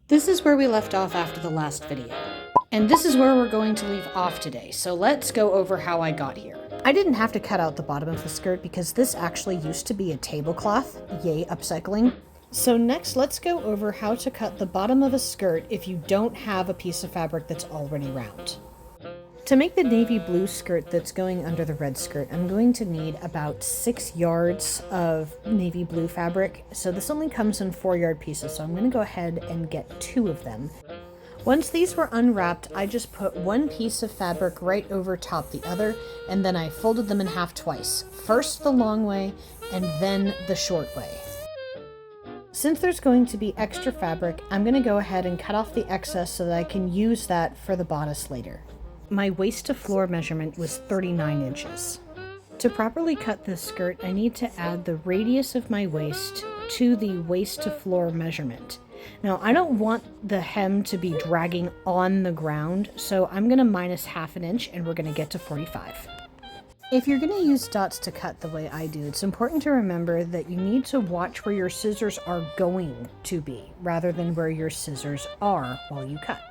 This is where we left off after the last video. And this is where we're going to leave off today, so let's go over how I got here. I didn't have to cut out the bottom of the skirt because this actually used to be a tablecloth. Yay, upcycling. So next, let's go over how to cut the bottom of a skirt if you don't have a piece of fabric that's already round. To make the navy blue skirt that's going under the red skirt, I'm going to need about 6 yards of navy blue fabric. So this only comes in 4-yard pieces, so I'm going to go ahead and get 2 of them. Once these were unwrapped, I just put one piece of fabric right over top the other, and then I folded them in half twice. First the long way, and then the short way. Since there's going to be extra fabric, I'm going to go ahead and cut off the excess so that I can use that for the bodice later. My waist to floor measurement was 39 inches. To properly cut this skirt, I need to add the radius of my waist to the waist to floor measurement. Now, I don't want the hem to be dragging on the ground, so I'm going to minus half an inch and we're going to get to 45. If you're going to use dots to cut the way I do, it's important to remember that you need to watch where your scissors are going to be, rather than where your scissors are while you cut.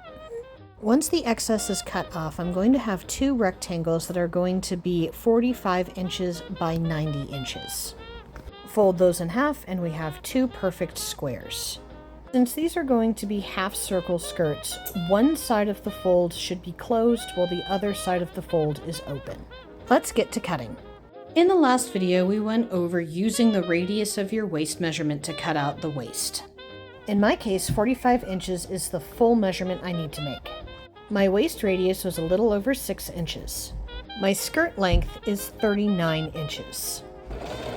Once the excess is cut off, I'm going to have 2 rectangles that are going to be 45 inches by 90 inches. Fold those in half and we have 2 perfect squares. Since these are going to be half circle skirts, one side of the fold should be closed while the other side of the fold is open. Let's get to cutting. In the last video, we went over using the radius of your waist measurement to cut out the waist. In my case, 45 inches is the full measurement I need to make. My waist radius was a little over 6 inches. My skirt length is 39 inches.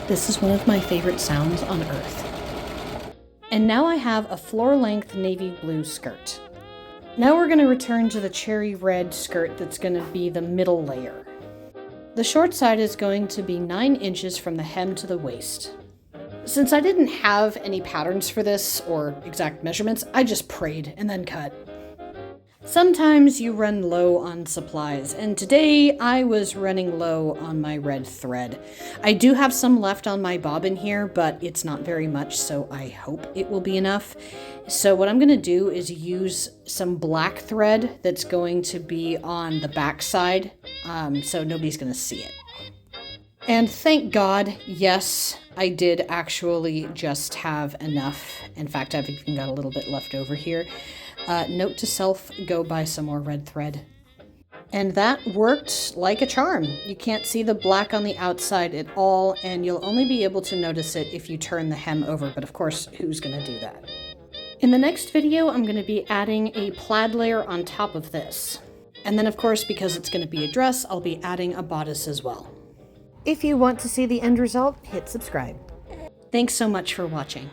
This is one of my favorite sounds on earth. And now I have a floor-length navy blue skirt. Now we're going to return to the cherry red skirt that's going to be the middle layer. The short side is going to be 9 inches from the hem to the waist. Since I didn't have any patterns for this or exact measurements, I just prayed and then cut. Sometimes you run low on supplies, and today I was running low on my red thread. I do have some left on my bobbin here, but it's not very much, so I hope it will be enough. So what I'm going to do is use some black thread that's going to be on the back side, so nobody's going to see it. And thank God, yes, I did actually just have enough. In fact, I've even got a little bit left over here. Note to self, go buy some more red thread. And that worked like a charm. You can't see the black on the outside at all, and you'll only be able to notice it if you turn the hem over, but of course, who's going to do that? In the next video, I'm going to be adding a plaid layer on top of this. And then of course, because it's going to be a dress, I'll be adding a bodice as well. If you want to see the end result, hit subscribe. Thanks so much for watching.